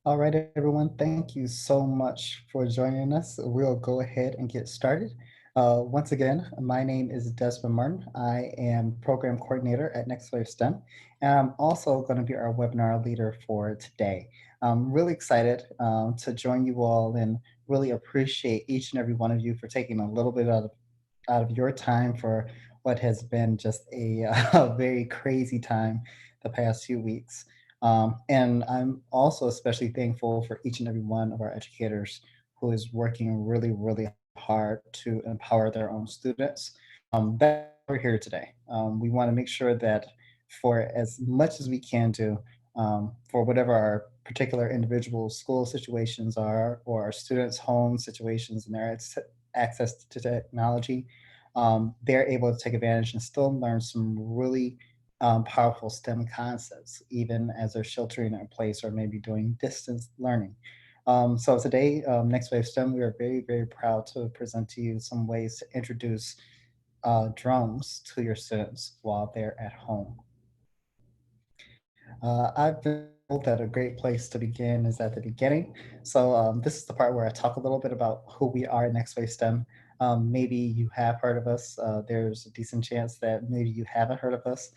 All right, everyone, thank you so much for joining us. We'll go ahead and get started. Once again, my name is Desmond Martin. I am Program Coordinator at Next Wave STEM, and I'm also going to be our webinar leader for today. I'm really excited to join you all and really appreciate each and every one of you for taking a little bit out of your time for what has been just a very crazy time the past few weeks. And I'm also especially thankful for each and every one of our educators who is working really, really hard to empower their own students. That's why we're here today. We want to make sure that for as much as we can do, for whatever our particular individual school situations are, or our students' home situations and their access to technology, they're able to take advantage and still learn some really powerful STEM concepts, even as they're sheltering in place or maybe doing distance learning. So today, Next Wave STEM, we are very, very proud to present to you some ways to introduce drones to your students while they're at home. I've been told that a great place to begin is at the beginning. So this is the part where I talk a little bit about who we are at Next Wave STEM. Maybe you have heard of us. There's a decent chance that maybe you haven't heard of us.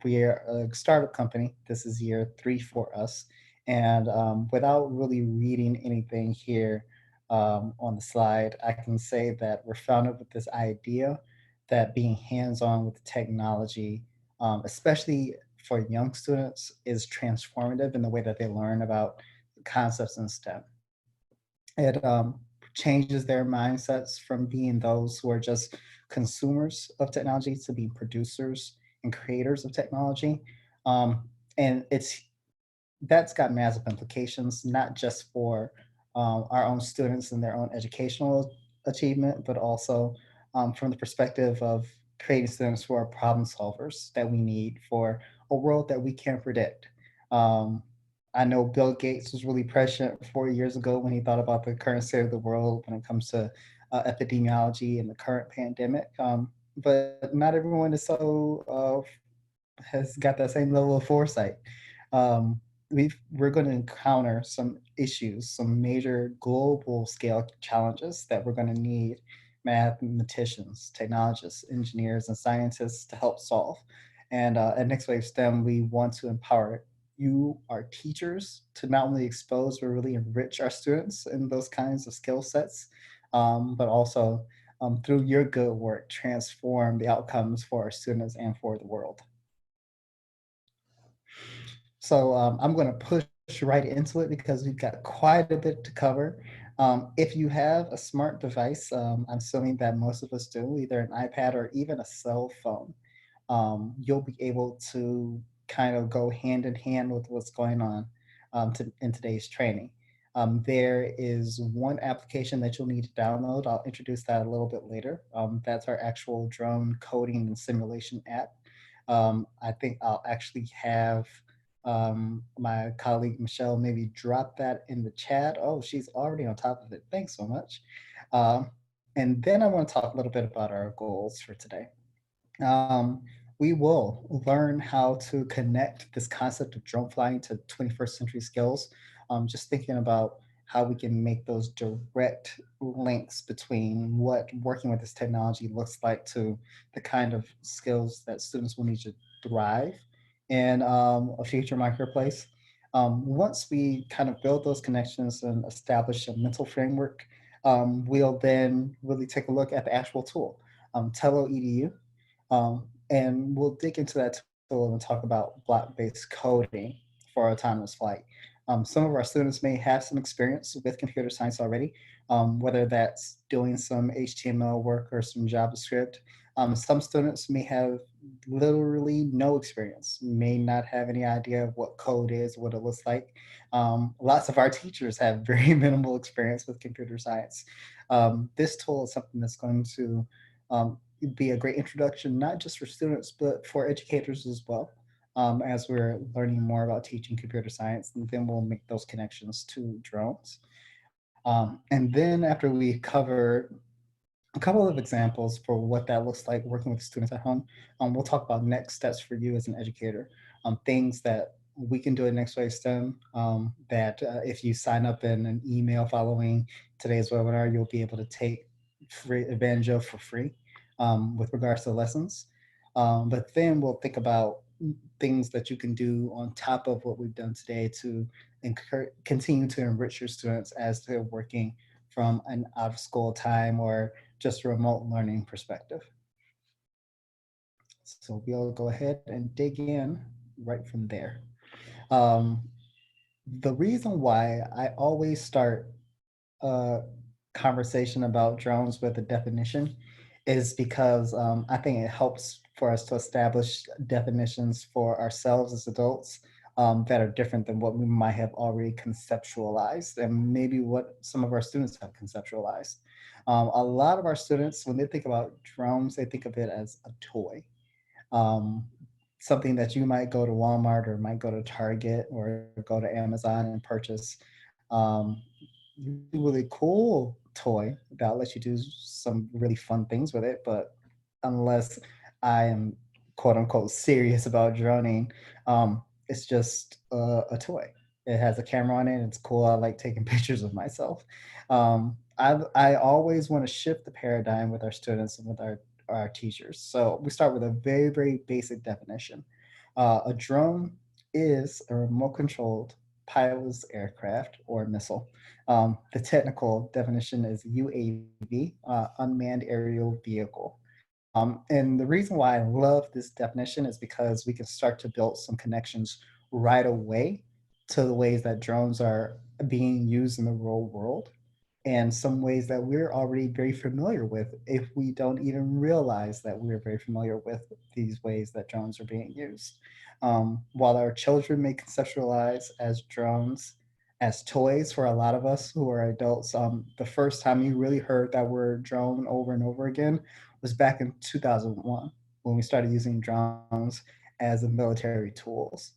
We are a startup company. This is year 3 for us. And without really reading anything here on the slide, I can say that we're founded with this idea that being hands-on with the technology, especially for young students, is transformative in the way that they learn about concepts in STEM. It changes their mindsets from being those who are just consumers of technology to being producers and creators of technology. And that's got massive implications, not just for our own students and their own educational achievement, but also from the perspective of creating students who are problem solvers that we need for a world that we can't predict. Um, I know Bill Gates was really prescient 4 years ago when he thought about the current state of the world when it comes to epidemiology and the current pandemic. But not everyone is has got that same level of foresight. Um, we're going to encounter some issues, some major global scale challenges that we're going to need mathematicians, technologists, engineers, and scientists to help solve. And at Next Wave STEM, we want to empower you, our teachers, to not only expose but really enrich our students in those kinds of skill sets, but also through your good work, transform the outcomes for our students and for the world. So I'm going to push right into it because we've got quite a bit to cover. If you have a smart device, I'm assuming that most of us do, either an iPad or even a cell phone, you'll be able to kind of go hand in hand with what's going on in today's training. There is one application that you'll need to download. I'll introduce that a little bit later. That's our actual drone coding and simulation app. I think I'll actually have my colleague Michelle maybe drop that in the chat. Oh, she's already on top of it. Thanks so much. Um, and then I want to talk a little bit about our goals for today. Um, we will learn how to connect this concept of drone flying to 21st century skills. Just thinking about how we can make those direct links between what working with this technology looks like to the kind of skills that students will need to thrive in a future marketplace. Once we kind of build those connections and establish a mental framework, we'll then really take a look at the actual tool, TelloEDU, and we'll dig into that tool and talk about block-based coding for autonomous flight. Some of our students may have some experience with computer science already, whether that's doing some HTML work or some JavaScript. Some students may have literally no experience, may not have any idea of what code is, what it looks like. Lots of our teachers have very minimal experience with computer science. This tool is something that's going to be a great introduction, not just for students, but for educators as well, as we're learning more about teaching computer science. And then we'll make those connections to drones. And then after we cover a couple of examples for what that looks like working with students at home, we'll talk about next steps for you as an educator, things that we can do it next way STEM. That if you sign up in an email following today's webinar, you'll be able to take free advantage of for free with regards to lessons. But then we'll think about things that you can do on top of what we've done today to continue to enrich your students as they're working from an out of school time or just remote learning perspective. So we'll go ahead and dig in right from there. Um, the reason why I always start a conversation about drones with a definition is because I think it helps for us to establish definitions for ourselves as adults that are different than what we might have already conceptualized and maybe what some of our students have conceptualized. A lot of our students, when they think about drones, they think of it as a toy, um, something that you might go to Walmart or might go to Target or go to Amazon and purchase. Um, really cool toy that lets you do some really fun things with it, but unless I am quote unquote serious about droning, it's just a toy. It has a camera on it. It's cool. I like taking pictures of myself. I always want to shift the paradigm with our students and with our teachers. So we start with a very, very basic definition. A drone is a remote controlled pilotless aircraft or missile. The technical definition is UAV, Unmanned Aerial Vehicle. And the reason why I love this definition is because we can start to build some connections right away to the ways that drones are being used in the real world and some ways that we're already very familiar with if we don't even realize that we're very familiar with these ways that drones are being used. While our children may conceptualize as drones as toys for a lot of us who are adults, the first time you really heard that word drone over and over again was back in 2001 when we started using drones as a military tools.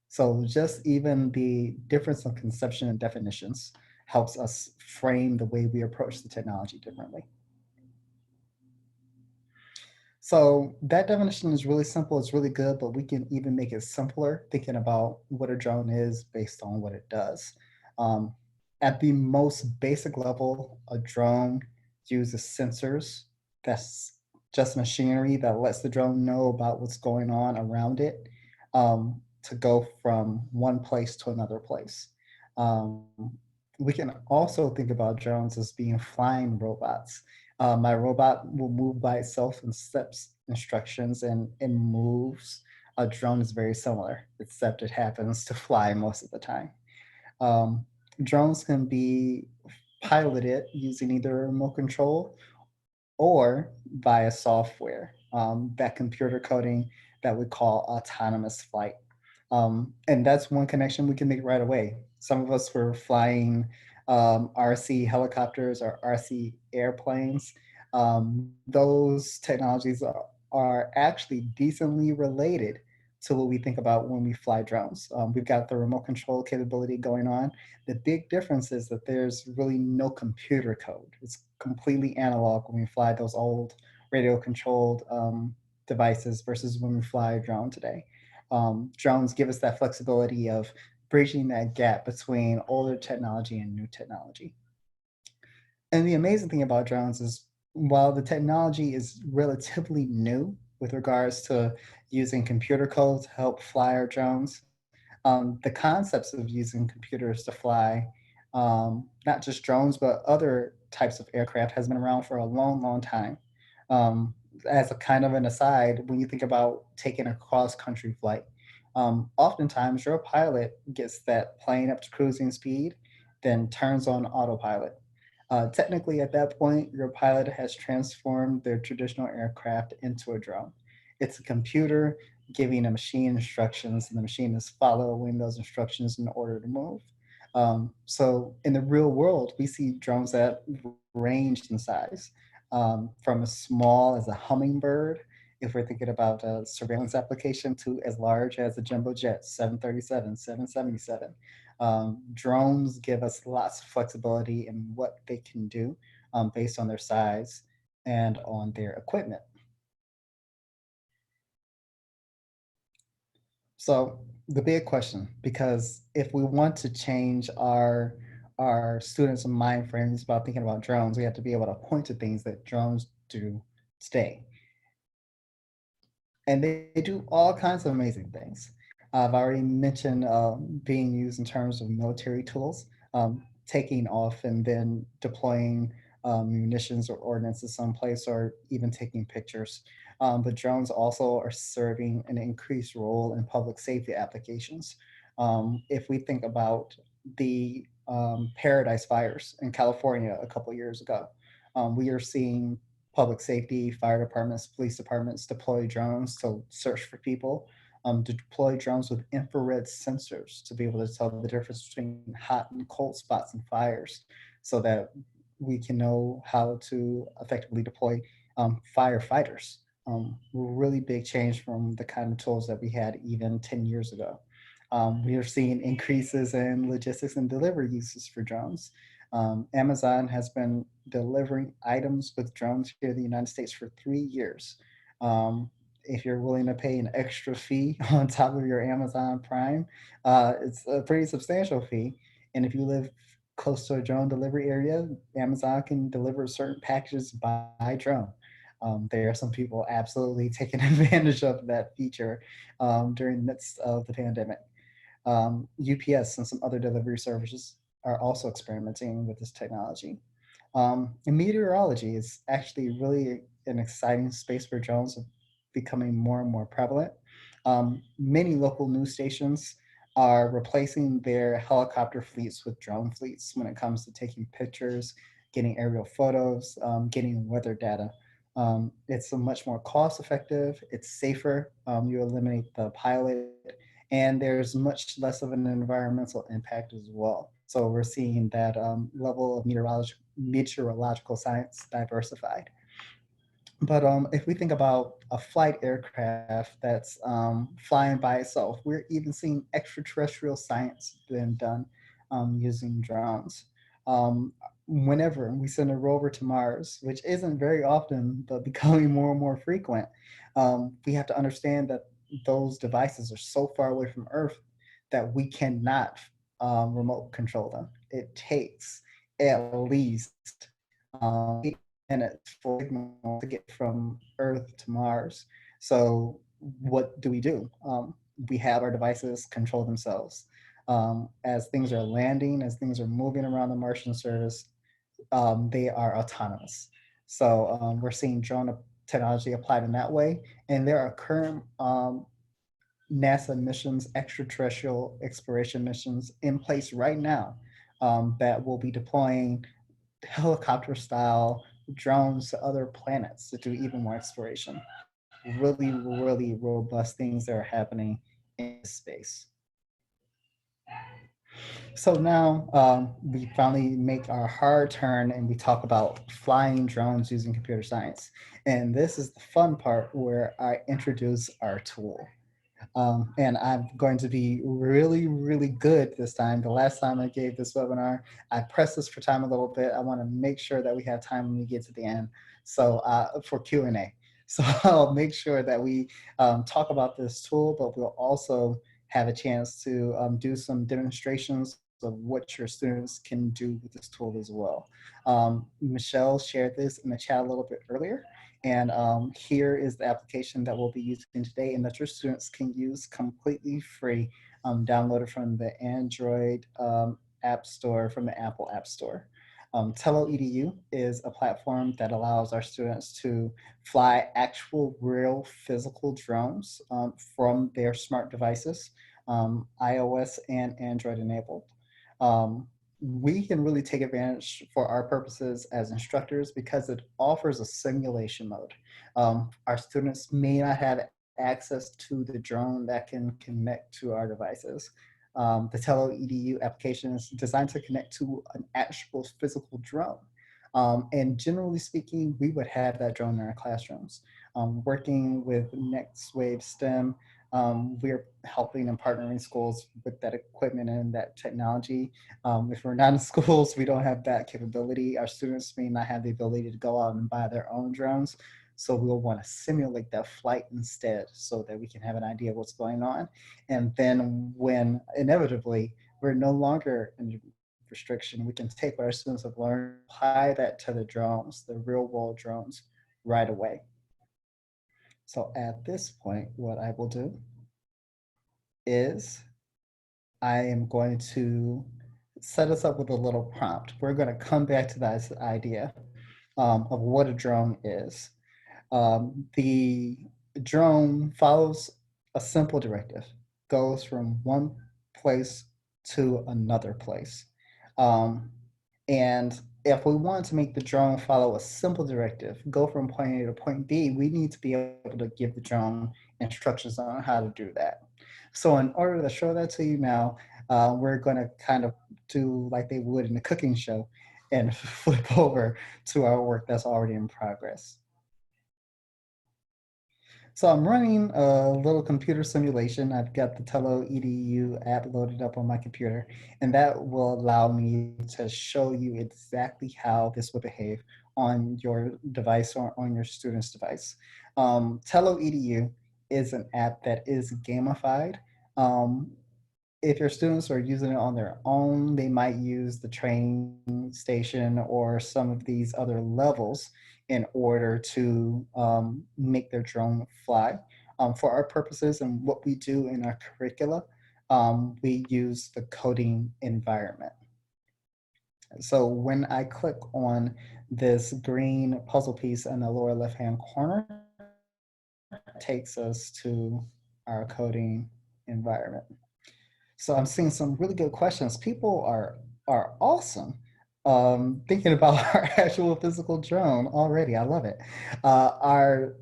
So just even the difference of conception and definitions helps us frame the way we approach the technology differently. So that definition is really simple, it's really good, but we can even make it simpler thinking about what a drone is based on what it does. Um, at the most basic level, a drone uses sensors. That's just machinery that lets the drone know about what's going on around it to go from one place to another place. Um, we can also think about drones as being flying robots. My robot will move by itself and steps instructions and moves. A drone is very similar, except it happens to fly most of the time. Um, Drones can be piloted using either remote control or via software, that computer coding that we call autonomous flight. And that's one connection we can make right away. Some of us were flying RC helicopters or RC airplanes. Those technologies are actually decently related to what we think about when we fly drones. We've got the remote control capability going on. The big difference is that there's really no computer code. It's completely analog when we fly those old radio controlled devices versus when we fly a drone today. Drones give us that flexibility of bridging that gap between older technology and new technology. And the amazing thing about drones is while the technology is relatively new with regards to using computer code to help fly our drones, the concepts of using computers to fly not just drones, but other types of aircraft has been around for a long, long time. Um, as a kind of an aside, when you think about taking a cross country flight, oftentimes your pilot gets that plane up to cruising speed, then turns on autopilot. Technically, at that point, your pilot has transformed their traditional aircraft into a drone. It's a computer giving a machine instructions, and the machine is following those instructions in order to move. So, in the real world, we see drones that range in size from as small as a hummingbird, if we're thinking about a surveillance application, to as large as a jumbo jet, 737, 777. Drones give us lots of flexibility in what they can do based on their size and on their equipment. So The big question, because if we want to change our students' mind frames about thinking about drones, we have to be able to point to things that drones do today. And they do all kinds of amazing things. I've already mentioned being used in terms of military tools, taking off and then deploying munitions or ordnance someplace, or even taking pictures. But drones also are serving an increased role in public safety applications. If we think about the Paradise fires in California a couple years ago, we are seeing public safety, fire departments, police departments deploy drones to search for people, to deploy drones with infrared sensors to be able to tell the difference between hot and cold spots and fires so that we can know how to effectively deploy firefighters. Really big change from the kind of tools that we had even 10 years ago. We are seeing increases in logistics and delivery uses for drones. Amazon has been delivering items with drones here in the United States for 3 years. If you're willing to pay an extra fee on top of your Amazon Prime, it's a pretty substantial fee. And if you live close to a drone delivery area, Amazon can deliver certain packages by drone. There are some people absolutely taking advantage of that feature during the midst of the pandemic. UPS and some other delivery services are also experimenting with this technology. And meteorology is actually really an exciting space where drones are becoming more and more prevalent. Many local news stations are replacing their helicopter fleets with drone fleets when it comes to taking pictures, getting aerial photos, getting weather data. It's a much more cost effective, it's safer, you eliminate the pilot, and there's much less of an environmental impact as well. So we're seeing that level of meteorological science diversified. But if we think about a flight aircraft that's flying by itself, we're even seeing extraterrestrial science being done using drones. Um, Whenever we send a rover to Mars, which isn't very often, but becoming more and more frequent, we have to understand that those devices are so far away from Earth that we cannot remote control them. It takes at least 8 minutes for signal to get from Earth to Mars. So what do we do? We have our devices control themselves. As things are landing, as things are moving around the Martian surface, they are autonomous. So we're seeing drone technology applied in that way. And there are current NASA missions, extraterrestrial exploration missions in place right now that will be deploying helicopter style drones to other planets to do even more exploration. Really, really robust things that are happening in space. So now we finally make our hard turn and we talk about flying drones using computer science. And this is the fun part where I introduce our tool. And I'm going to be really, really good this time. The last time I gave this webinar, I pressed this for time a little bit. I want to make sure that we have time when we get to the end. So for Q&A. So I'll make sure that we talk about this tool, but we'll also have a chance to do some demonstrations of what your students can do with this tool as well. Michelle shared this in the chat a little bit earlier. And here is the application that we'll be using today and that your students can use completely free, downloaded from the Android App Store, from the Apple App Store. TelloEDU is a platform that allows our students to fly actual real physical drones from their smart devices, iOS and Android enabled. We can really take advantage for our purposes as instructors because it offers a simulation mode. Our students may not have access to the drone that can connect to our devices. The TelloEDU application is designed to connect to an actual physical drone. And generally speaking, we would have that drone in our classrooms. Working with Next Wave STEM, we're helping and partnering schools with that equipment and that technology. If we're not in schools, we don't have that capability. Our students may not have the ability to go out and buy their own drones. So we'll want to simulate that flight instead so that we can have an idea of what's going on. And then when inevitably we're no longer in restriction, we can take what our students have learned, apply that to the drones, the real world drones, right away. So at this point, what I will do is I am going to set us up with a little prompt. We're going to come back to this idea of what a drone is. The drone follows a simple directive, goes from one place to another place. Um, and if we want to make the drone follow a simple directive, go from point A to point B, we need to be able to give the drone instructions on how to do that. So in order to show that to you now, we're going to kind of do like they would in the cooking show and flip over to our work that's already in progress. So I'm running a little computer simulation. I've got the TelloEDU app loaded up on my computer, and that will allow me to show you exactly how this would behave on your device or on your student's device. TelloEDU is an app that is gamified. Um, if your students are using it on their own, they might use the training station or some of these other levels in order to make their drone fly. For our purposes and what we do in our curricula, we use the coding environment. So when I click on this green puzzle piece in the lower left-hand corner, it takes us to our coding environment. So I'm seeing some really good questions. People are awesome. Thinking about our actual physical drone already. I love it. Our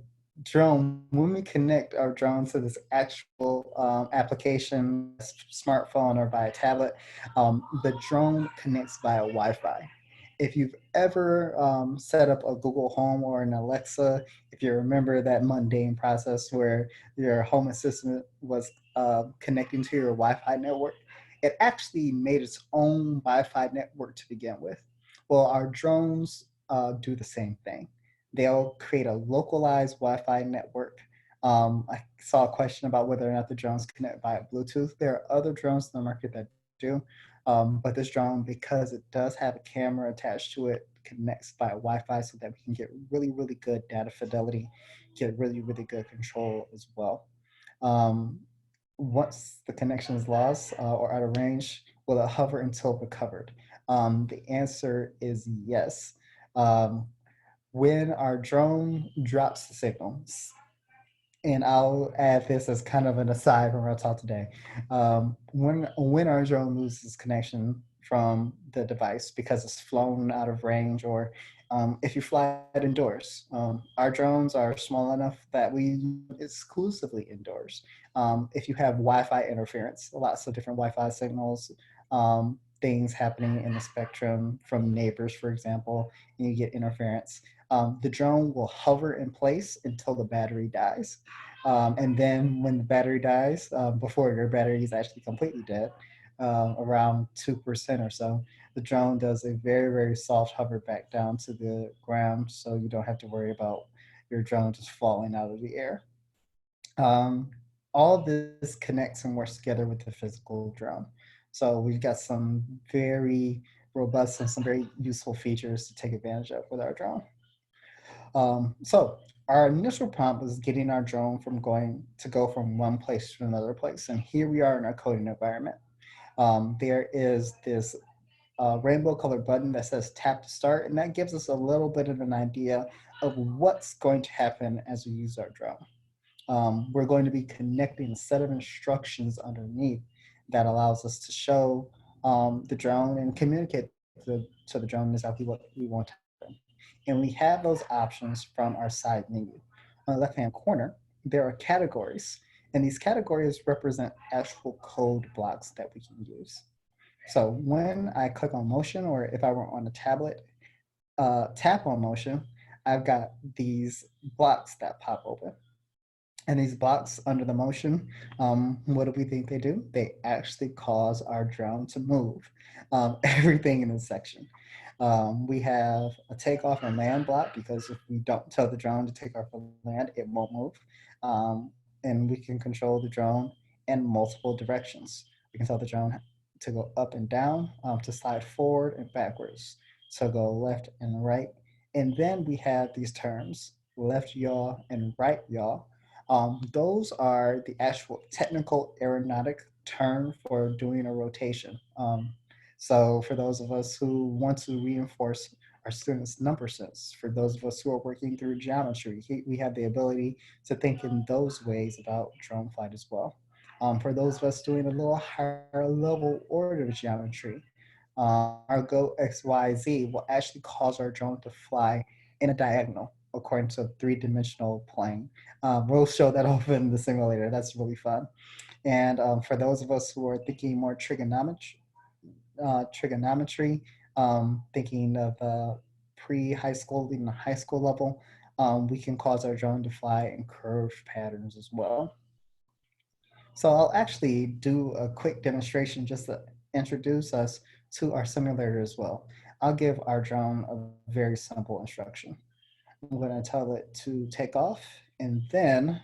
drone, when we connect our drone to this actual application, smartphone or via tablet, the drone connects via Wi-Fi. If you've ever set up a Google Home or an Alexa, if you remember that mundane process where your home assistant was connecting to your Wi-Fi network, it actually made its own Wi-Fi network to begin with. Well, our drones do the same thing. They'll create a localized Wi-Fi network. I saw a question about whether or not the drones connect via Bluetooth. There are other drones in the market that do, but this drone, because it does have a camera attached to it, connects via Wi-Fi so that we can get really, really good data fidelity, get really, really good control as well. Um, Once the connection is lost or out of range, will it hover until recovered? The answer is yes. Um, when our drone drops the signal, and I'll add this as kind of an aside from our talk today. When our drone loses connection from the device because it's flown out of range, or if you fly it indoors, our drones are small enough that we use exclusively indoors. If you have Wi-Fi interference, lots of different Wi-Fi signals, things happening in the spectrum from neighbors, for example, and you get interference, the drone will hover in place until the battery dies. And then when the battery dies, before your battery is actually completely dead, around 2% or so, the drone does a very, very soft hover back down to the ground, so you don't have to worry about your drone just falling out of the air. Um, all of this connects and works together with the physical drone. So we've got some very robust and some very useful features to take advantage of with our drone. So our initial prompt was getting our drone to go from one place to another place. And here we are in our coding environment. There is this rainbow colored button that says tap to start, and that gives us a little bit of an idea of what's going to happen as we use our drone. We're going to be connecting a set of instructions underneath that allows us to show the drone and communicate to the drone exactly what we want to happen. And we have those options from our side menu. On the left-hand corner, there are categories, and these categories represent actual code blocks that we can use. So when I click on motion, or if I were on a tablet, tap on motion, I've got these blocks that pop open. And these blocks under the motion, what do we think they do? They actually cause our drone to move. Everything in this section. We have a takeoff and land block because if we don't tell the drone to take off or land, it won't move. And we can control the drone in multiple directions. We can tell the drone to go up and down, to slide forward and backwards, to go left and right. And then we have these terms, left yaw and right yaw. Those are the actual technical aeronautic term for doing a rotation. So for those of us who want to reinforce our students' number sense, for those of us who are working through geometry, we have the ability to think in those ways about drone flight as well. For those of us doing a little higher level order of geometry, our go XYZ will actually cause our drone to fly in a diagonal according to a three-dimensional plane. We'll show that off in the simulator. That's really fun. And for those of us who are thinking more trigonometry, thinking of pre-high school, even the high school level, we can cause our drone to fly in curved patterns as well. So I'll actually do a quick demonstration just to introduce us to our simulator as well. I'll give our drone a very simple instruction. I'm going to tell it to take off, and then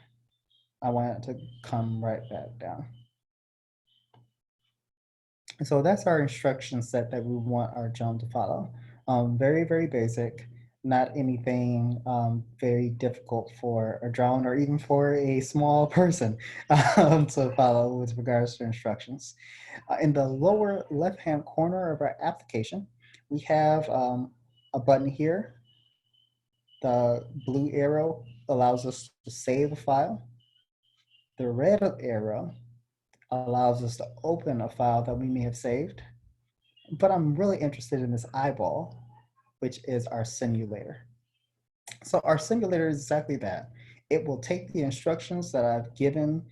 I want it to come right back down. So that's our instruction set that we want our drone to follow. Very, very basic, not anything very difficult for a drone or even for a small person to follow with regards to instructions. In the lower left-hand corner of our application, we have a button here. The blue arrow allows us to save a file. The red arrow allows us to open a file that we may have saved. But I'm really interested in this eyeball, which is our simulator. So our simulator is exactly that. It will take the instructions that I've given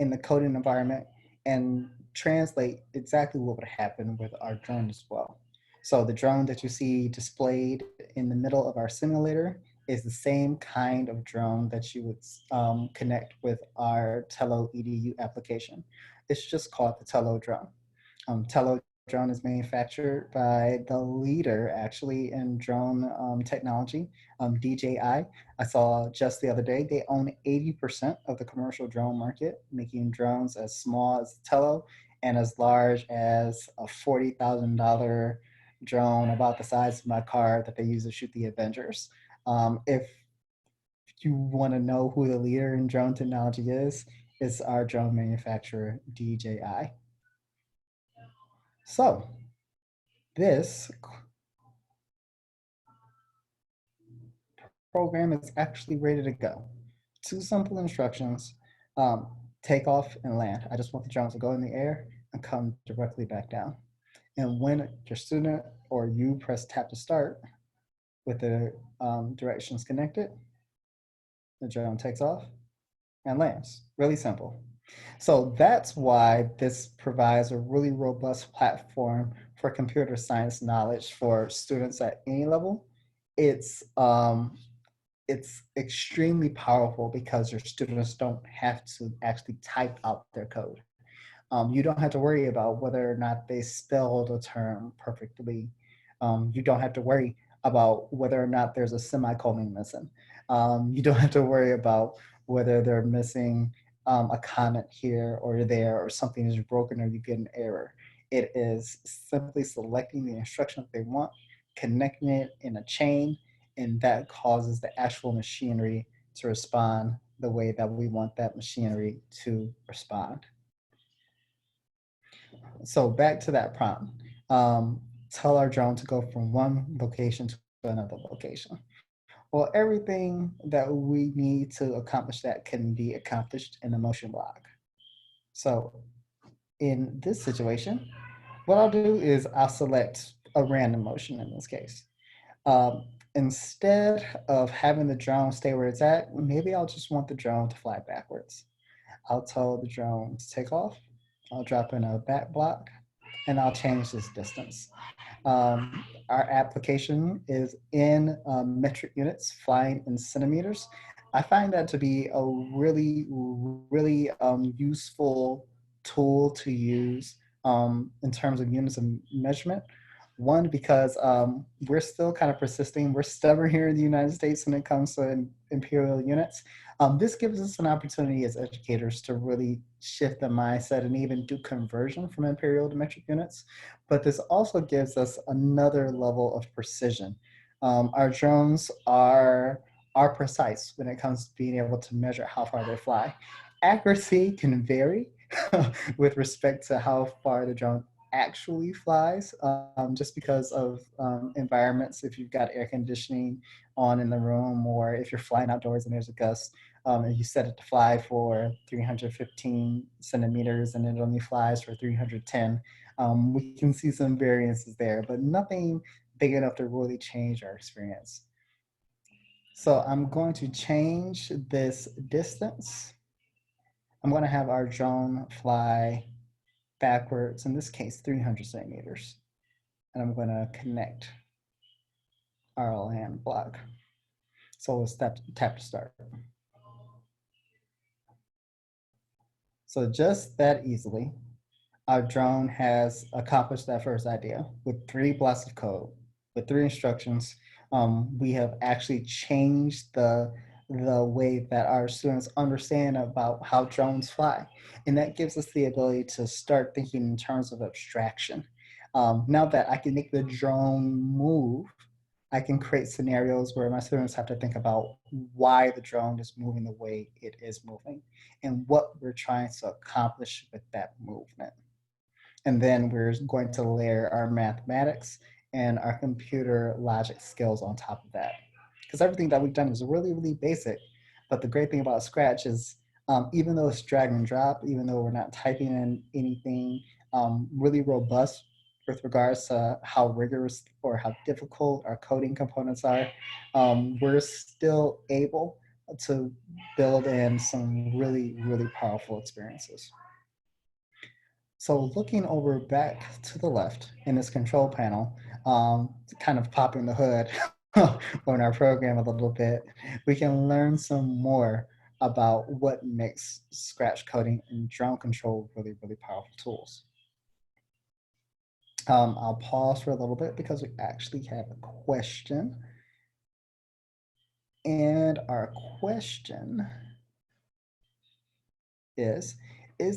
in the coding environment and translate exactly what would happen with our drone as well. So the drone that you see displayed in the middle of our simulator is the same kind of drone that you would connect with our TelloEDU application. It's just called the Tello drone. Tello drone is manufactured by the leader actually in drone technology, DJI. I saw just the other day they own 80% of the commercial drone market, making drones as small as Tello and as large as a $40,000 drone about the size of my car that they use to shoot the Avengers. If you want to know who the leader in drone technology is, it's our drone manufacturer, DJI. So this program is actually ready to go. Two simple instructions, take off and land. I just want the drone to go in the air and come directly back down. And when your student or you press tap to start with the directions connected, the drone takes off and lands. Really simple. So that's why this provides a really robust platform for computer science knowledge for students at any level. It's it's extremely powerful because your students don't have to actually type out their code. You don't have to worry about whether or not they spelled a term perfectly. You don't have to worry about whether or not there's a semicolon missing. You don't have to worry about whether they're missing a comment here or there, or something is broken or you get an error. It is simply selecting the instruction that they want, connecting it in a chain, and that causes the actual machinery to respond the way that we want that machinery to respond. So back to that prompt. Tell our drone to go from one location to another location. Well, everything that we need to accomplish that can be accomplished in the motion block. So in this situation, what I'll do is I'll select a random motion in this case. Instead of having the drone stay where it's at, maybe I'll just want the drone to fly backwards. I'll tell the drone to take off. I'll drop in a back block and I'll change this distance. Our application is in metric units, flying in centimeters. I find that to be a really, really useful tool to use in terms of units of measurement. One, because we're still kind of persisting. We're stubborn here in the United States when it comes to imperial units. This gives us an opportunity as educators to really shift the mindset and even do conversion from imperial to metric units. But this also gives us another level of precision. Our drones are precise when it comes to being able to measure how far they fly. Accuracy can vary with respect to how far the drone actually flies, just because of environments. If you've got air conditioning on in the room, or if you're flying outdoors and there's a gust, and you set it to fly for 315 centimeters and it only flies for 310, we can see some variances there, but nothing big enough to really change our experience. So I'm going to change this distance. I'm going to have our drone fly backwards, in this case, 300 centimeters. And I'm going to connect our land block. So let's tap to start. So just that easily, our drone has accomplished that first idea with 3 blocks of code, with 3 instructions. We have actually changed the way that our students understand about how drones fly. And that gives us the ability to start thinking in terms of abstraction. Now that I can make the drone move, I can create scenarios where my students have to think about why the drone is moving the way it is moving and what we're trying to accomplish with that movement. And then we're going to layer our mathematics and our computer logic skills on top of that. Because everything that we've done is really, really basic. But the great thing about Scratch is even though it's drag and drop, even though we're not typing in anything really robust with regards to how rigorous or how difficult our coding components are, we're still able to build in some really, really powerful experiences. So looking over back to the left in this control panel, kind of popping the hood on our program a little bit, we can learn some more about what makes Scratch coding and drone control really, really powerful tools. I'll pause for a little bit because we actually have a question. And our question is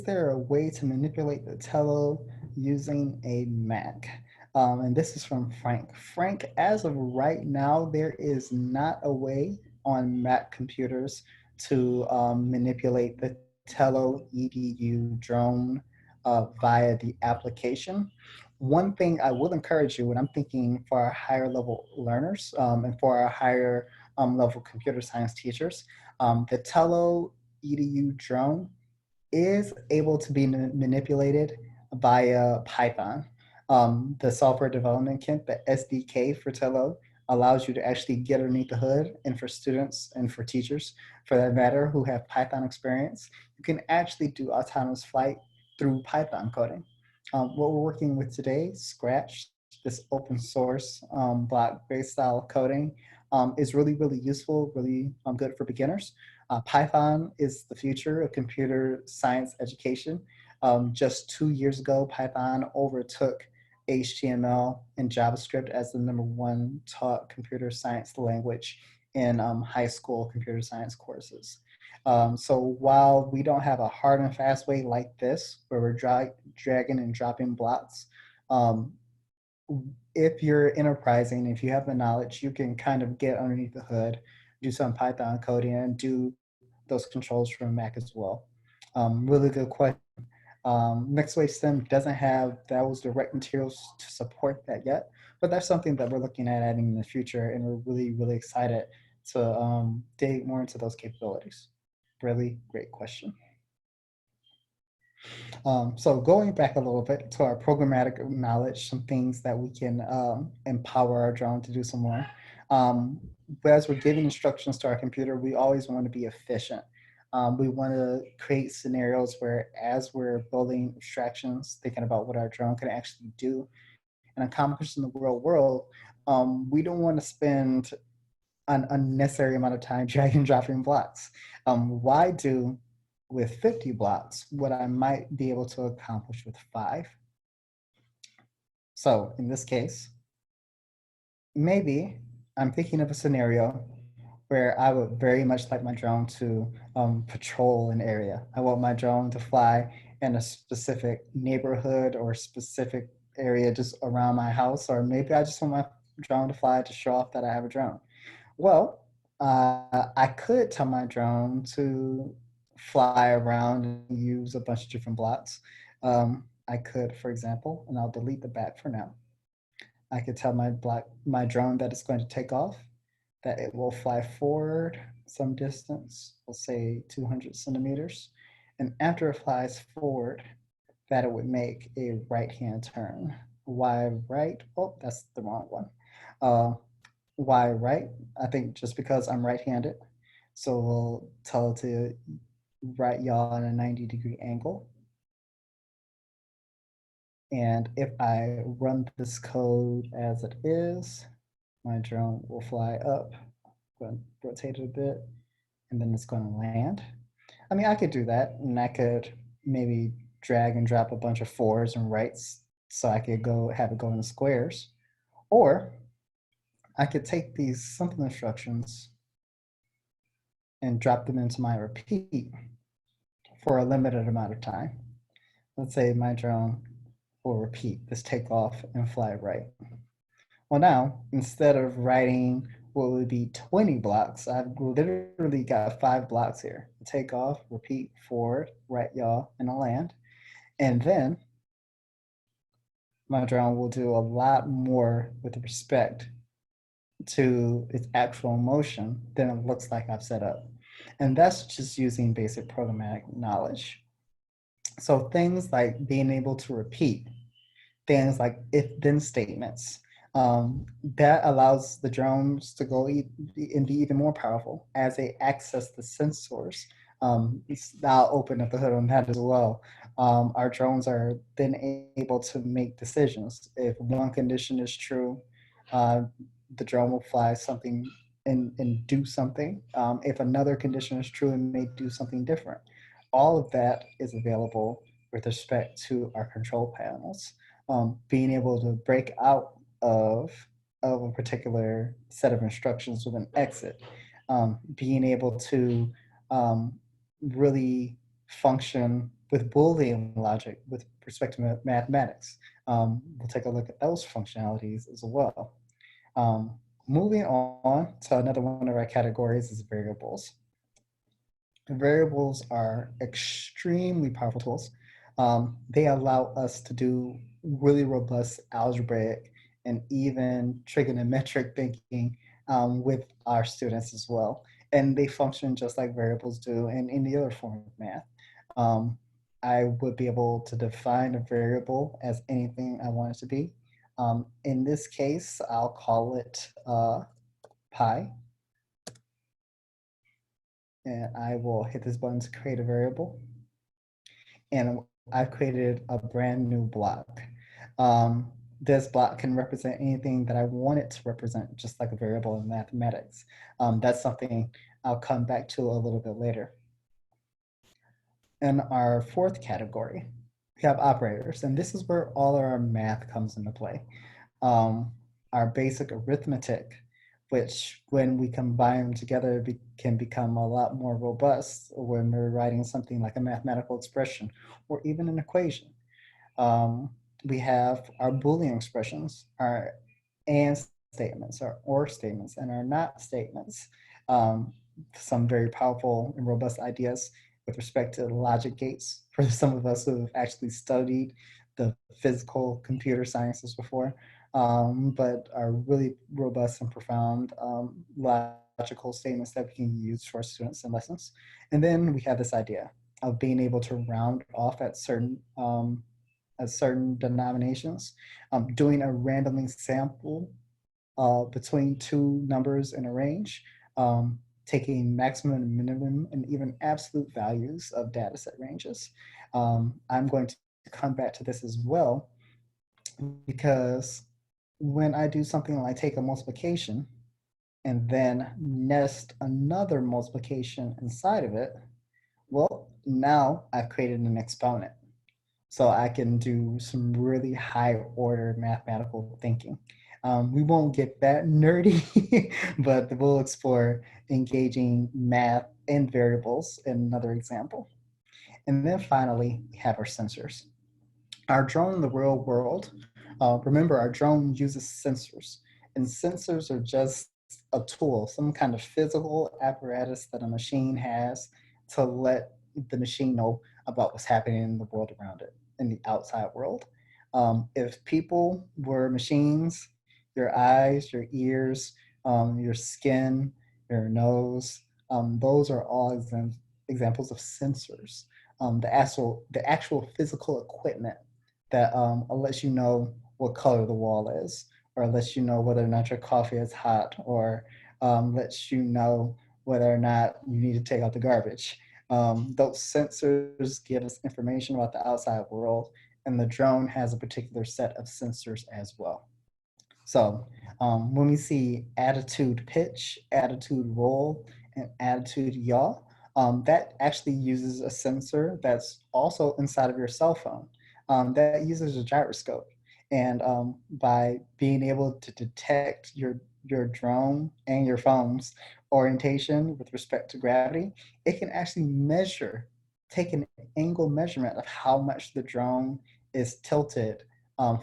there a way to manipulate the Tello using a Mac? And this is from Frank. Frank, as of right now, there is not a way on Mac computers to manipulate the TelloEDU drone via the application. One thing I will encourage you, and I'm thinking for our higher level learners and for our higher level computer science teachers, the TelloEDU drone is able to be manipulated via Python. The software development kit, the SDK for Tello, allows you to actually get underneath the hood. And for students and for teachers, for that matter, who have Python experience, you can actually do autonomous flight through Python coding. What we're working with today, Scratch, this open source block-based style coding, is really, really useful, really good for beginners. Python is the future of computer science education. Just 2 years ago, Python overtook HTML and JavaScript as the #1 taught computer science language in high school computer science courses. So while we don't have a hard and fast way like this, where we're dragging and dropping blocks, um, if you're enterprising, if you have the knowledge, you can kind of get underneath the hood, do some Python coding, and do those controls from Mac as well. Really good question. Mixed Wave STEM doesn't have those direct materials to support that yet, but that's something that we're looking at adding in the future, and we're really, really excited to dig more into those capabilities. Really great question. So going back a little bit to our programmatic knowledge, some things that we can empower our drone to do some more. But as we're giving instructions to our computer, we always want to be efficient. We want to create scenarios where as we're building abstractions, thinking about what our drone can actually do and accomplish in the real world, we don't want to spend an unnecessary amount of time dragging and dropping blocks. Why do with 50 blocks what I might be able to accomplish with 5? So in this case, maybe I'm thinking of a scenario where I would very much like my drone to patrol an area. I want my drone to fly in a specific neighborhood or specific area just around my house, or maybe I just want my drone to fly to show off that I have a drone. Well, I could tell my drone to fly around and use a bunch of different blocks. I could, for example, and I'll delete the back for now. I could tell my drone that it's going to take off, that it will fly forward some distance, we'll say 200 centimeters. And after it flies forward, that it would make a right-hand turn. Why right? Oh, that's the wrong one. Uh, why right? I think just because I'm right-handed. So we'll tell it to right yaw at a 90-degree angle. And if I run this code as it is, my drone will fly up, going to rotate it a bit, and then it's going to land. I mean, I could do that, and I could maybe drag and drop a bunch of fours and rights so I could go have it go in squares. Or I could take these simple instructions and drop them into my repeat for a limited amount of time. Let's say my drone will repeat this takeoff and fly right. Well, now, instead of writing what would be 20 blocks, I've literally got 5 blocks here. Take off, repeat, forward, right yaw, and a land. And then my drone will do a lot more with respect to its actual motion than it looks like I've set up. And that's just using basic programmatic knowledge. So things like being able to repeat, things like if-then statements, that allows the drones to go and be even more powerful as they access the sensors. I'll open up the hood on that as well. Our drones are then able to make decisions. If one condition is true, uh, the drone will fly something and do something. If another condition is true, it may do something different. All of that is available with respect to our control panels. Being able to break out of a particular set of instructions with an exit, being able to really function with Boolean logic with respect to mathematics. We'll take a look at those functionalities as well. Moving on to another one of our categories is variables. Variables are extremely powerful tools. They allow us to do really robust algebraic and even trigonometric thinking with our students as well. And they function just like variables do in any other form of math. I would be able to define a variable as anything I want it to be. In this case, I'll call it pi. And I will hit this button to create a variable. And I've created a brand new block. This block can represent anything that I want it to represent, just like a variable in mathematics. That's something I'll come back to a little bit later. In our fourth category, we have operators, and this is where all our math comes into play. Our basic arithmetic, which when we combine them together can become a lot more robust when we're writing something like a mathematical expression or even an equation. We have our Boolean expressions, our and statements, our or statements, and our not statements. Some very powerful and robust ideas with respect to logic gates for some of us who have actually studied the physical computer sciences before, but are really robust and profound logical statements that we can use for students and lessons. And then we have this idea of being able to round off at certain denominations, doing a randomly sample between two numbers in a range, taking maximum and minimum and even absolute values of data set ranges. I'm going to come back to this as well, because when I do something like take a multiplication, and then nest another multiplication inside of it, well, now I've created an exponent. So I can do some really high order mathematical thinking. We won't get that nerdy, but we'll explore engaging math and variables in another example. And then finally, we have our sensors. Our drone in the real world, remember, our drone uses sensors, and sensors are just a tool, some kind of physical apparatus that a machine has to let the machine know about what's happening in the world around it, in the outside world. If people were machines, your eyes, your ears, your skin, your nose, those are all examples of sensors. The actual physical equipment that lets you know what color the wall is, or lets you know whether or not your coffee is hot, or lets you know whether or not you need to take out the garbage. Those sensors give us information about the outside world, and the drone has a particular set of sensors as well. So when we see attitude pitch, attitude roll, and attitude yaw, that actually uses a sensor that's also inside of your cell phone that uses a gyroscope. And by being able to detect your drone and your phone's orientation with respect to gravity, it can actually measure, take an angle measurement of how much the drone is tilted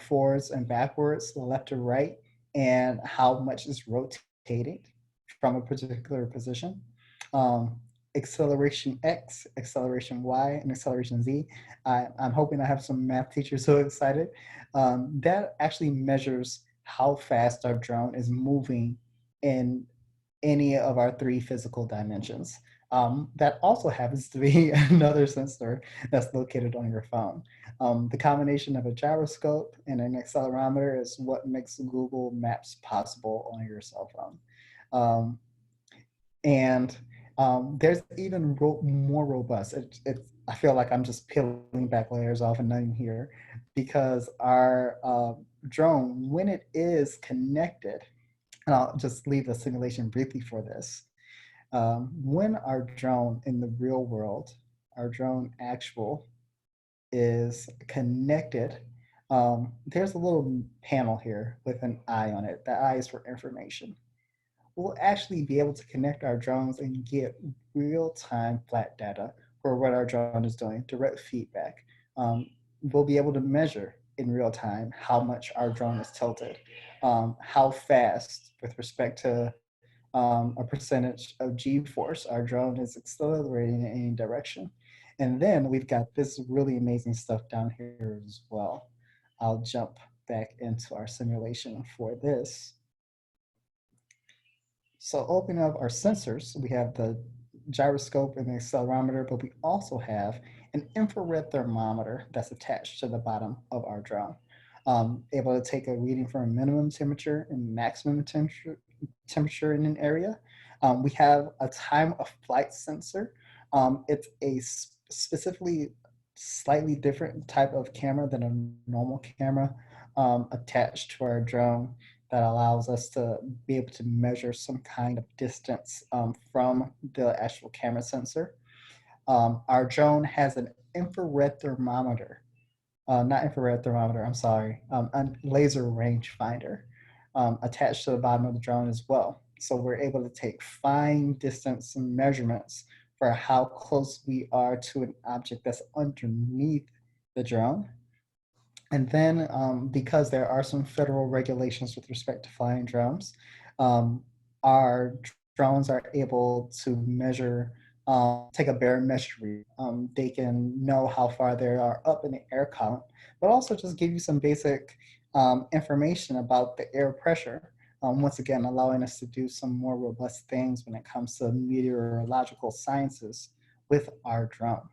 forwards and backwards, left to right, and how much is rotating from a particular position. Um, Acceleration X, acceleration Y, and acceleration Z. I'm hoping I have some math teachers so excited. That actually measures how fast our drone is moving in any of our three physical dimensions. That also happens to be another sensor that's located on your phone. The combination of a gyroscope and an accelerometer is what makes Google Maps possible on your cell phone. Um, and there's even more robust. I feel like I'm just peeling back layers off an onion here, because our drone, when it is connected, and I'll just leave the simulation briefly for this. When our drone in the real world, our drone actual, is connected, there's a little panel here with an eye on it. The eye is for information. We'll actually be able to connect our drones and get real-time flat data for what our drone is doing, direct feedback. We'll be able to measure in real time how much our drone is tilted, how fast, with respect to a percentage of G-force, our drone is accelerating in any direction. And then we've got this really amazing stuff down here as well. I'll jump back into our simulation for this. So opening up our sensors, we have the gyroscope and the accelerometer, but we also have an infrared thermometer that's attached to the bottom of our drone. Able to take a reading from a minimum temperature and maximum temperature in an area. We have a time of flight sensor. It's a specifically slightly different type of camera than a normal camera attached to our drone that allows us to be able to measure some kind of distance from the actual camera sensor. Our drone has an infrared thermometer, not infrared thermometer, I'm sorry, a laser rangefinder attached to the bottom of the drone as well. So we're able to take fine distance measurements for how close we are to an object that's underneath the drone. And then, because there are some federal regulations with respect to flying drones, um, our drones are able to measure, take a barometric. They can know how far they are up in the air column, but also just give you some basic information about the air pressure. Once again, allowing us to do some more robust things when it comes to meteorological sciences with our drone.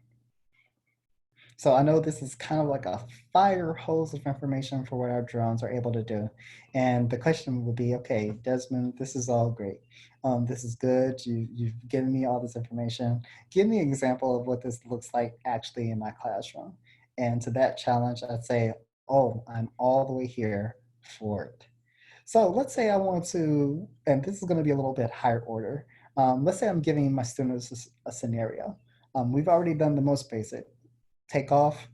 So I know this is kind of like a fire hose of information for what our drones are able to do. And the question will be, okay, Desmond, this is all great. This is good. You've given me all this information. Give me an example of what this looks like actually in my classroom. And to that challenge, I'd say, oh, I'm all the way here for it. So let's say I want to, and this is going to be a little bit higher order. Let's say I'm giving my students a scenario. We've already done the most basic, take off,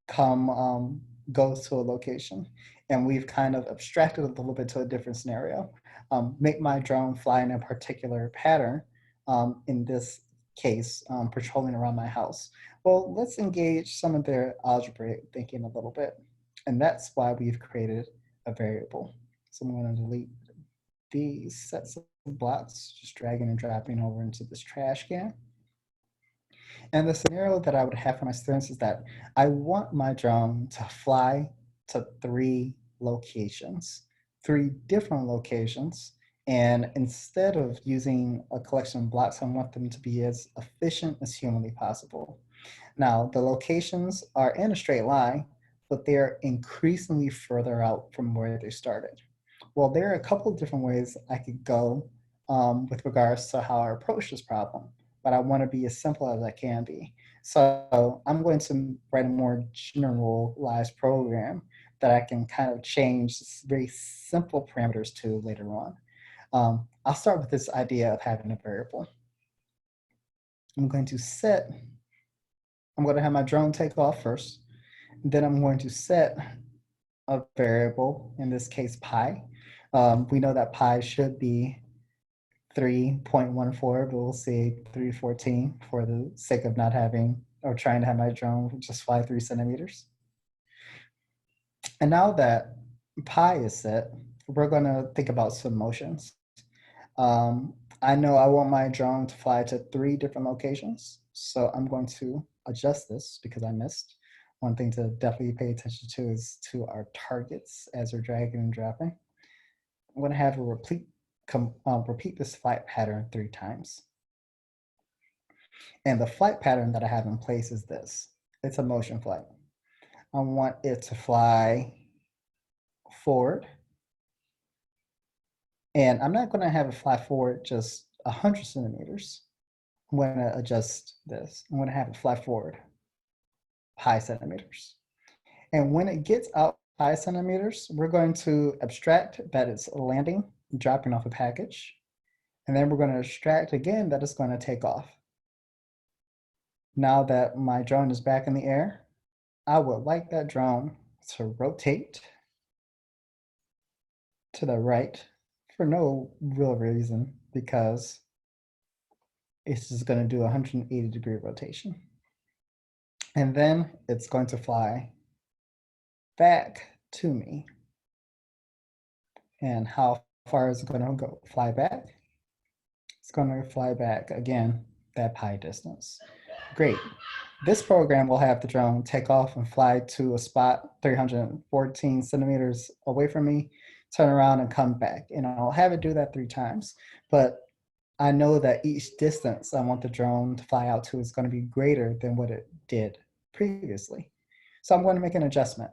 come, go to a location. And we've kind of abstracted a little bit to a different scenario. Make my drone fly in a particular pattern, in this case, patrolling around my house. Well, let's engage some of their algebraic thinking a little bit. And that's why we've created a variable. So I'm going to delete these sets of blocks, just dragging and dropping over into this trash can. And the scenario that I would have for my students is that I want my drone to fly to three different locations. And instead of using a collection of blocks, I want them to be as efficient as humanly possible. Now, the locations are in a straight line, but they're increasingly further out from where they started. Well, there are a couple of different ways I could go, with regards to how I approach this problem, but I want to be as simple as I can be. So I'm going to write a more generalized program that I can kind of change very simple parameters to later on. I'll start with this idea of having a variable. I'm going to set, I'm going to have my drone take off first. Then I'm going to set a variable, in this case pi. We know that pi should be 3.14, but we'll say 314 for the sake of not having or trying to have my drone just fly 3 centimeters. And now that pi is set, we're going to think about some motions. I know I want my drone to fly to 3 different locations, so I'm going to adjust this because I missed. One thing to definitely pay attention to is to our targets as we're dragging and dropping. I'm going to have a repeat this flight pattern 3 times. And the flight pattern that I have in place is this. It's a motion flight. I want it to fly forward. And I'm not going to have it fly forward just 100 centimeters. I'm going to adjust this. I'm going to have it fly forward pi centimeters. And when it gets out pi centimeters, we're going to abstract that it's landing, dropping off a package. And then we're going to abstract again that it's going to take off. Now that my drone is back in the air, I would like that drone to rotate to the right for no real reason, because it's just going to do a 180-degree rotation. And then it's going to fly back to me. And how far is it going to go? Fly back? It's going to fly back again, that pi distance. Great. This program will have the drone take off and fly to a spot 314 centimeters away from me, turn around and come back. And I'll have it do that 3 times. But I know that each distance I want the drone to fly out to is going to be greater than what it did previously. So I'm going to make an adjustment.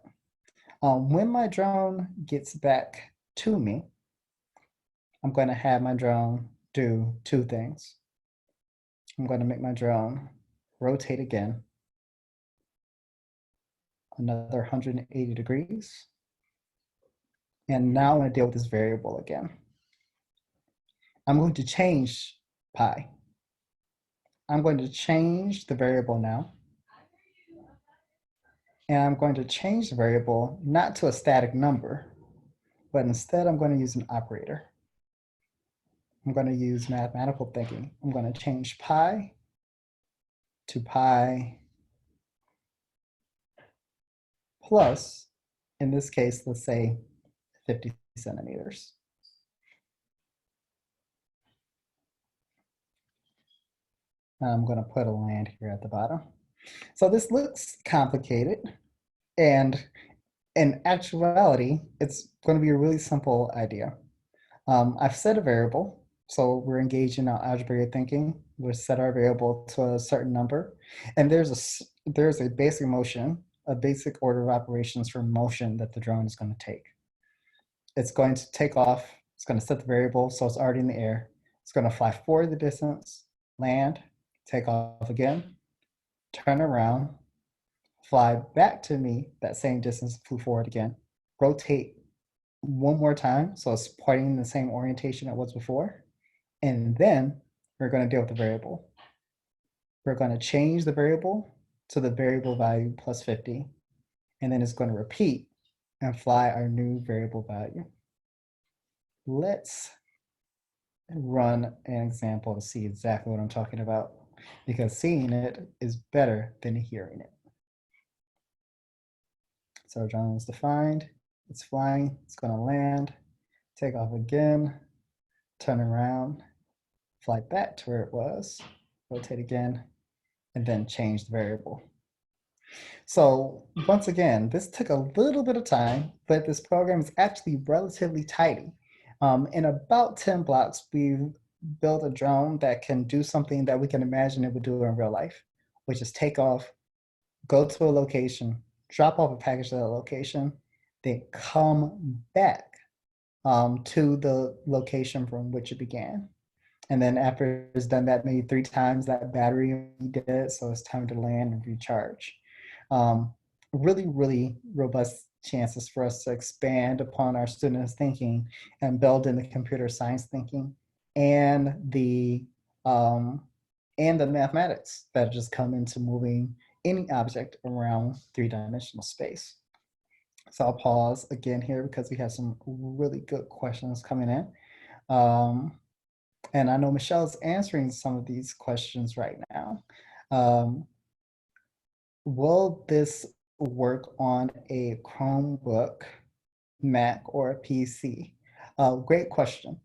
When my drone gets back to me, I'm going to have my drone do 2 things. I'm going to make my drone rotate again, another 180 degrees. And now I'm going to deal with this variable again. I'm going to change pi. I'm going to change the variable now. And I'm going to change the variable not to a static number, but instead I'm going to use an operator. I'm going to use mathematical thinking. I'm going to change pi to pi plus, in this case, let's say 50 centimeters. I'm going to put a land here at the bottom. So this looks complicated, and in actuality, it's going to be a really simple idea. I've set a variable, so we're engaged in our algebraic thinking. We'll set our variable to a certain number, and there's a basic motion, a basic order of operations for motion that the drone is going to take. It's going to take off. It's going to set the variable, so it's already in the air. It's going to fly forward the distance, land, take off again, turn around, fly back to me that same distance, flew forward again, rotate one more time, so it's pointing in the same orientation it was before. And then we're going to deal with the variable. We're going to change the variable to the variable value plus 50, and then it's going to repeat and fly our new variable value. Let's run an example to see exactly what I'm talking about, because seeing it is better than hearing it. So drone is defined, it's flying, it's going to land, take off again, turn around, fly back to where it was, rotate again, and then change the variable. So once again, this took a little bit of time, but this program is actually relatively tidy. In about 10 blocks, we've built a drone that can do something that we can imagine it would do in real life, which is take off, go to a location, drop off a package at a location, then come back to the location from which it began. And then after it's done that maybe 3 times, that battery will be dead, so it's time to land and recharge. Um, really robust chances for us to expand upon our students' thinking and build in the computer science thinking and the um, mathematics that just come into moving any object around three-dimensional space. So I'll pause again here because we have some really good questions coming in. Um, and I know Michelle's answering some of these questions right now. Um, will this work on a Chromebook, Mac, or a PC? Great question.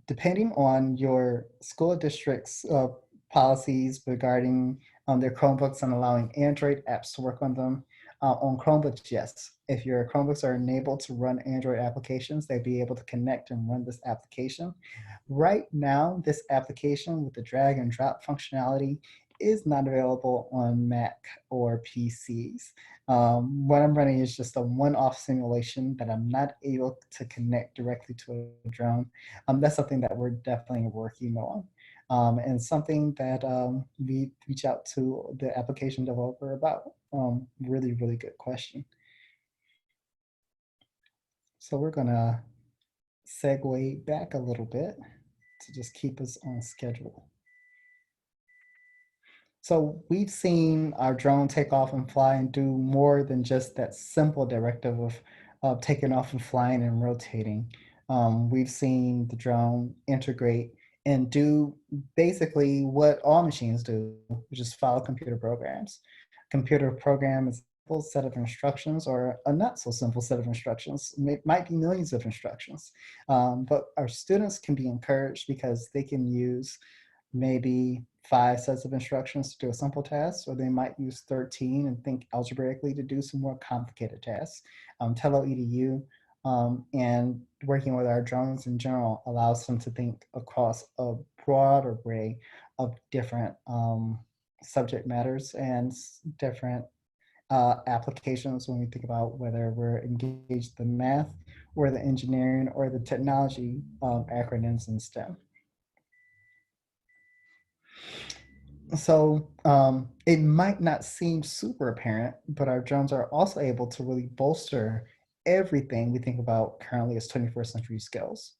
Depending on your school district's policies regarding their Chromebooks and allowing Android apps to work on them, on Chromebooks, yes. If your Chromebooks are enabled to run Android applications, they'd be able to connect and run this application. Right now, this application with the drag and drop functionality is not available on Mac or PCs. What I'm running is just a one-off simulation that I'm not able to connect directly to a drone. That's something that we're definitely working on. And something that we reach out to the application developer about. Really good question. So we're gonna segue back a little bit to just keep us on schedule. So we've seen our drone take off and fly and do more than just that simple directive of taking off and flying and rotating. We've seen the drone integrate and do basically what all machines do, which is follow computer programs. Computer program is a simple set of instructions or a not so simple set of instructions. It might be millions of instructions, but our students can be encouraged because they can use maybe 5 sets of instructions to do a simple task, or they might use 13 and think algebraically to do some more complicated tasks. TelloEDU and working with our drones in general allows them to think across a broad array of different subject matters and different applications when we think about whether we're engaged in the math or the engineering or the technology acronyms in STEM. So it might not seem super apparent, but our drones are also able to really bolster everything we think about currently as 21st century skills.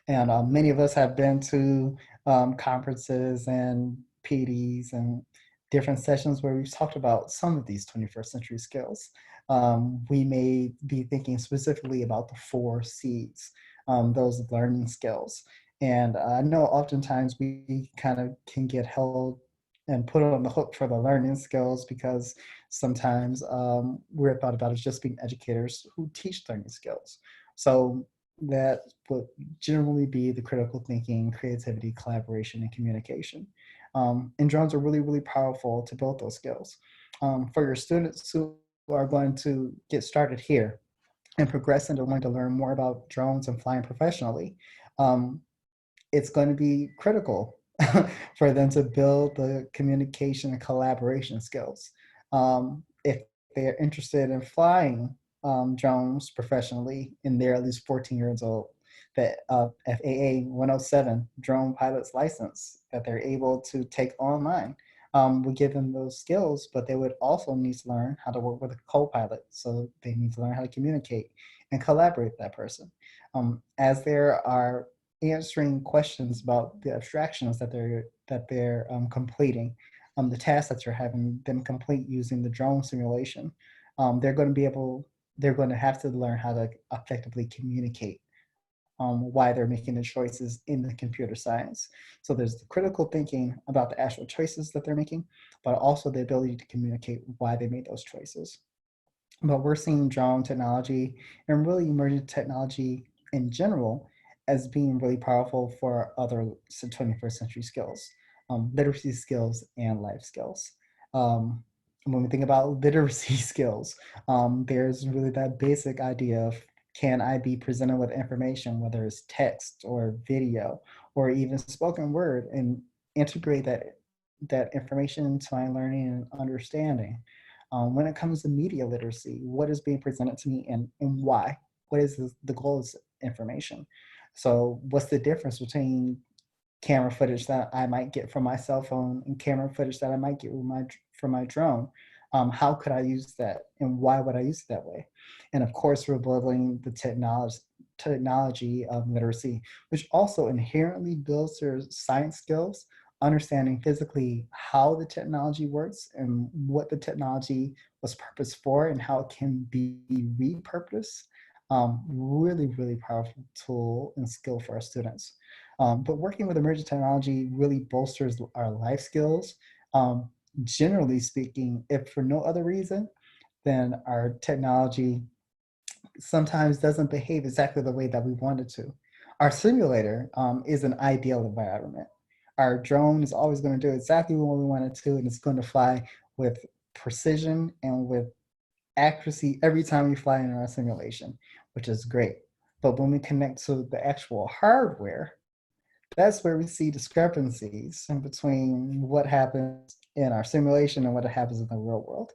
And many of us have been to conferences and PDs and different sessions where we've talked about some of these 21st century skills. We may be thinking specifically about the 4 Cs, those learning skills. And I know oftentimes we kind of can get held and put on the hook for the learning skills because sometimes we're thought about as just being educators who teach learning skills. So that would generally be the critical thinking, creativity, collaboration, and communication. And drones are really powerful to build those skills. For your students who are going to get started here and progress into wanting to learn more about drones and flying professionally, it's going to be critical for them to build the communication and collaboration skills. If they're interested in flying drones professionally and they're at least 14 years old, that FAA 107 drone pilot's license that they're able to take online. We give them those skills, but they would also need to learn how to work with a co-pilot. So they need to learn how to communicate and collaborate with that person. As there are answering questions about the abstractions that they're completing, the tasks that you're having them complete using the drone simulation, they're going to be able they're going to have to learn how to effectively communicate why they're making the choices in the computer science. So there's the critical thinking about the actual choices that they're making, but also the ability to communicate why they made those choices. But we're seeing drone technology and really emerging technology in general as being really powerful for other 21st century skills, literacy skills and life skills. Um, when we think about literacy skills, there's really that basic idea of, can I be presented with information, whether it's text or video or even spoken word, and integrate that information into my learning and understanding. When it comes to media literacy, what is being presented to me and why? What is the goal of this information? So what's the difference between camera footage that I might get from my cell phone and camera footage that I might get with from my drone? How could I use that, and why would I use it that way? And of course, we're building the technology of literacy, which also inherently builds their science skills, understanding physically how the technology works and what the technology was purposed for and how it can be repurposed. Really, really powerful tool and skill for our students. But working with emerging technology really bolsters our life skills. Generally speaking, if for no other reason, then our technology sometimes doesn't behave exactly the way that we want it to. Our simulator is an ideal environment. Our drone is always going to do exactly what we want it to, and it's going to fly with precision and with accuracy every time we fly in our simulation, which is great. But when we connect to the actual hardware, that's where we see discrepancies in between what happens in our simulation and what happens in the real world.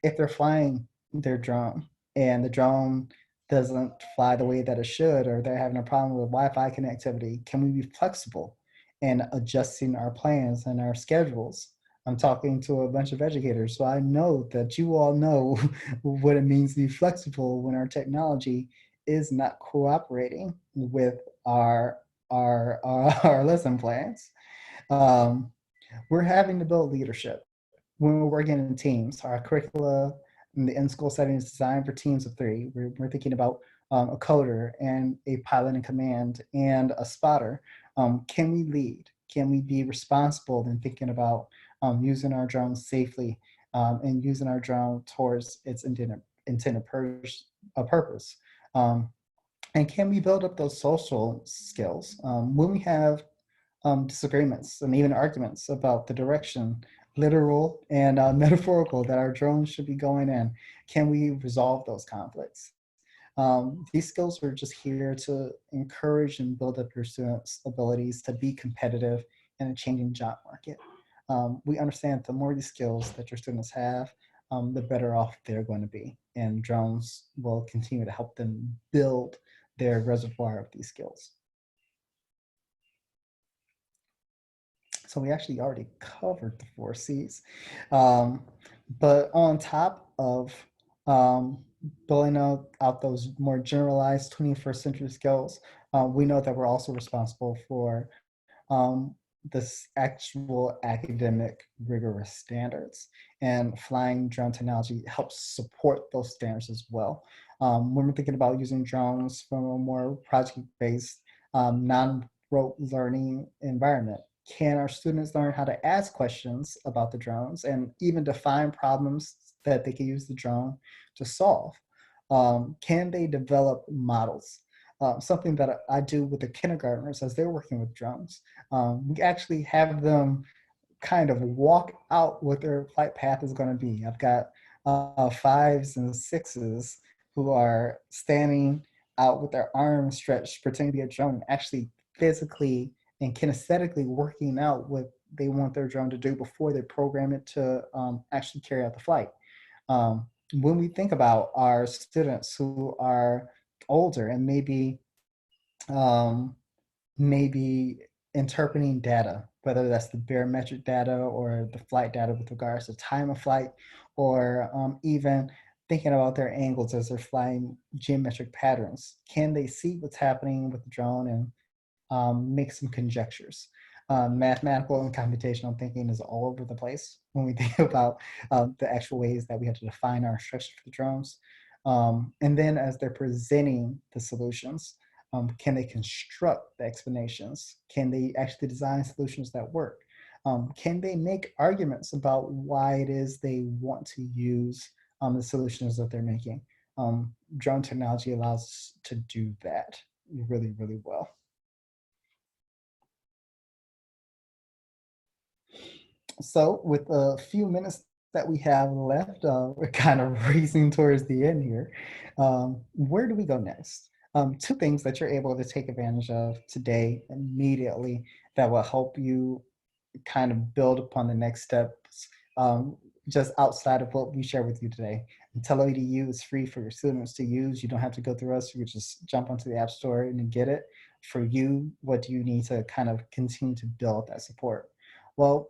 If they're flying their drone and the drone doesn't fly the way that it should, or they're having a problem with Wi-Fi connectivity, can we be flexible in adjusting our plans and our schedules? I'm talking to a bunch of educators, so I know that you all know what it means to be flexible when our technology is not cooperating with our lesson plans. Um, we're having to build leadership when we're working in teams. Our curricula in the in-school setting is designed for teams of three. We're thinking about a coder and a pilot in command and a spotter. Can we lead? Can we be responsible in thinking about using our drone safely and using our drone towards its intended purpose? And can we build up those social skills when we have disagreements and even arguments about the direction, literal and metaphorical, that our drones should be going in? Can we resolve those conflicts? These skills are just here to encourage and build up your students' abilities to be competitive in a changing job market. We understand the more these skills that your students have, the better off they're going to be. And drones will continue to help them build their reservoir of these skills. So we actually already covered the four C's. Um, but on top of building out those more generalized 21st century skills, we know that we're also responsible for um, this actual academic rigorous standards. And flying drone technology helps support those standards as well. When we're thinking about using drones from a more project-based, non-rote learning environment, can our students learn how to ask questions about the drones and even define problems that they can use the drone to solve? Can they develop models? Something that I do with the kindergartners as they're working with drones. We actually have them kind of walk out what their flight path is going to be. I've got fives and sixes who are standing out with their arms stretched, pretending to be a drone, actually physically and kinesthetically working out what they want their drone to do before they program it to actually carry out the flight. When we think about our students who are older and um, maybe interpreting data whether that's the barometric data or the flight data with regards to time of flight, or even thinking about their angles as they're flying geometric patterns. Can they see what's happening with the drone and make some conjectures? Mathematical and computational thinking is all over the place when we think about the actual ways that we have to define our instructions for the drones. And then as they're presenting the solutions, can they construct the explanations? Can they actually design solutions that work? Can they make arguments about why it is they want to use the solutions that they're making? Drone technology allows us to do that really, really well. So, with a few minutes that we have left, we're kind of racing towards the end here. Where do we go next? Two things that you're able to take advantage of today immediately that will help you kind of build upon the next steps just outside of what we share with you today. And TelloEDU is free for your students to use. You don't have to go through us. You can just jump onto the App Store and get it. For you, what do you need to kind of continue to build that support? Well,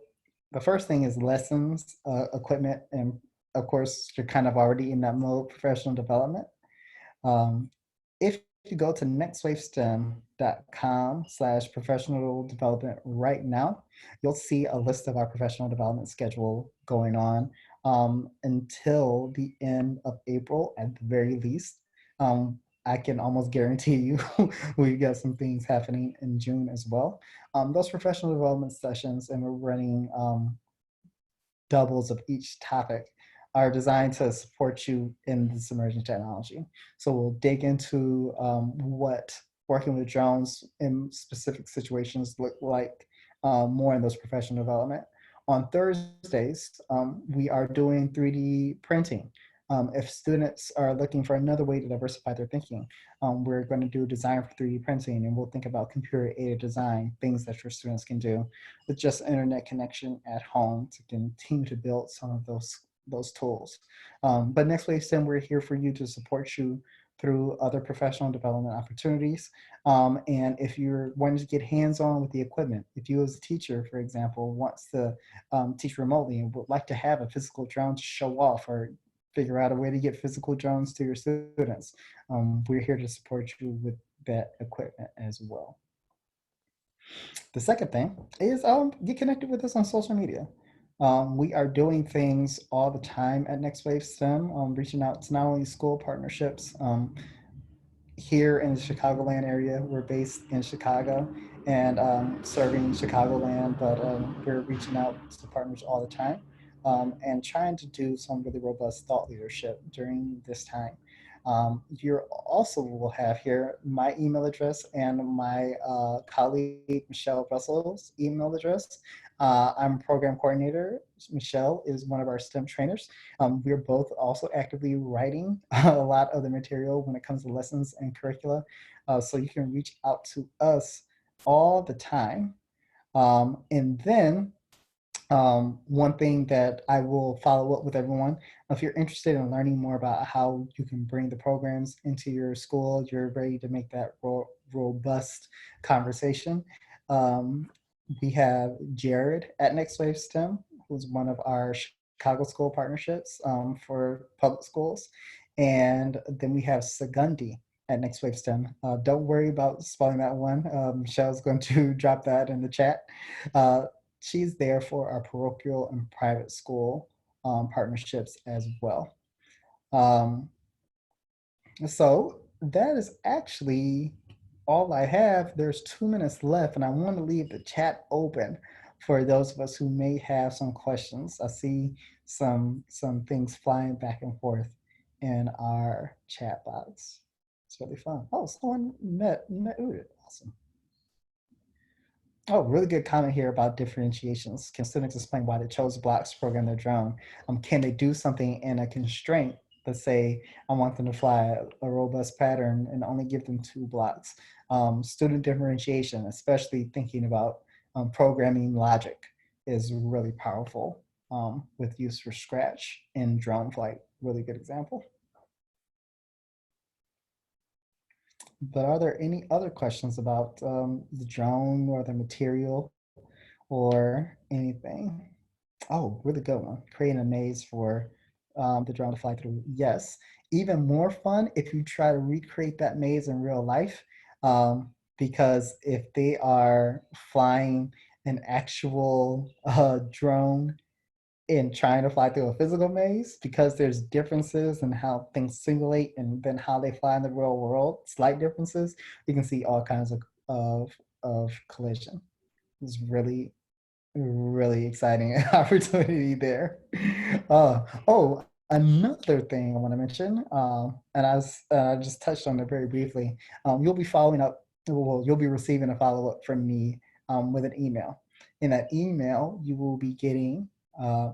the first thing is lessons, equipment, and of course, you're kind of already in that mode, professional development. Um, if you go to nextwavestem.com/professional development right now, you'll see a list of our professional development schedule going on until the end of April at the very least. I can almost guarantee you we've got some things happening in June as well. Those professional development sessions, and we're running doubles of each topic, are designed to support you in this emerging technology. So we'll dig into what working with drones in specific situations look like more in those professional development. On Thursdays, we are doing 3D printing. If students are looking for another way to diversify their thinking, we're going to do design for 3D printing, and we'll think about computer-aided design, things that your students can do with just internet connection at home to continue to build some of those tools. But Next Wave STEM, we're here for you to support you through other professional development opportunities. And if you're wanting to get hands-on with the equipment, if you as a teacher, for example, wants to teach remotely and would like to have a physical drone to show off or figure out a way to get physical drones to your students, we're here to support you with that equipment as well. The second thing is get connected with us on social media. We are doing things all the time at Next Wave STEM, reaching out to not only school partnerships, here in the Chicagoland area. We're based in Chicago and serving Chicagoland, but we're reaching out to partners all the time and trying to do some really robust thought leadership during this time. You also will have here my email address and my colleague Michelle Russell's email address. I'm a program coordinator. Michelle is one of our STEM trainers. We're both also actively writing a lot of the material when it comes to lessons and curricula. So you can reach out to us all the time. And then one thing that I will follow up with everyone, if you're interested in learning more about how you can bring the programs into your school, you're ready to make that robust conversation. Um, we have Jared at Next Wave STEM, who's one of our Chicago school partnerships for public schools. And then we have Segundi at Next Wave STEM. Don't worry about spelling that one. Michelle's going to drop that in the chat. She's there for our parochial and private school partnerships as well. Um, so that is actually all I have. There's 2 minutes left, and I want to leave the chat open for those of us who may have some questions. I see some things flying back and forth in our chat box. It's really fun. Oh, someone met Udit. Awesome. Oh, really good comment here about differentiations. Can students explain why they chose blocks to program their drone? Can they do something in a constraint? Let's say I want them to fly a robust pattern and only give them 2 blocks. Student differentiation, especially thinking about programming logic, is really powerful with use for Scratch in drone flight. Really good example. But are there any other questions about the drone or the material or anything. Oh, really good one. Creating a maze for the drone to fly through. Yes. Even more fun if you try to recreate that maze in real life. Because if they are flying an actual drone and trying to fly through a physical maze, because there's differences in how things simulate and then how they fly in the real world, slight differences, you can see all kinds of, of collision. It's really exciting opportunity there. Oh, another thing I want to mention, and I just touched on it very briefly. You'll be following up. Well, you'll be receiving a follow up from me with an email. In that email, you will be getting a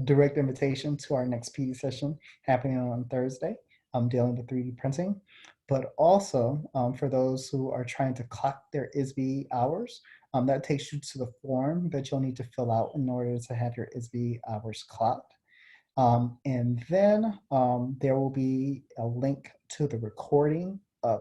direct invitation to our next PD session happening on Thursday. I'm dealing with 3D printing, but also for those who are trying to clock their ISB hours, that takes you to the form that you'll need to fill out in order to have your ISB hours clocked. And then there will be a link to the recording of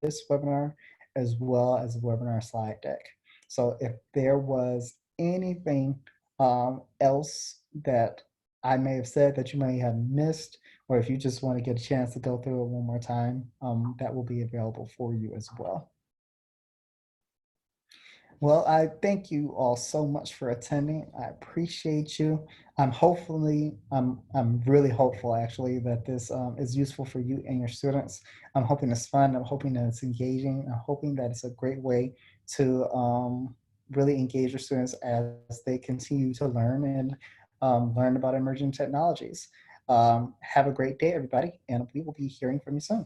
this webinar as well as the webinar slide deck. So if there was anything else that I may have said that you may have missed, or if you just want to get a chance to go through it one more time, that will be available for you as well. Well, I thank you all so much for attending. I appreciate you. I'm really hopeful actually that this is useful for you and your students. I'm hoping it's fun. I'm hoping that it's engaging. I'm hoping that it's a great way to really engage your students as they continue to learn and learn about emerging technologies. Have a great day, everybody, and we will be hearing from you soon.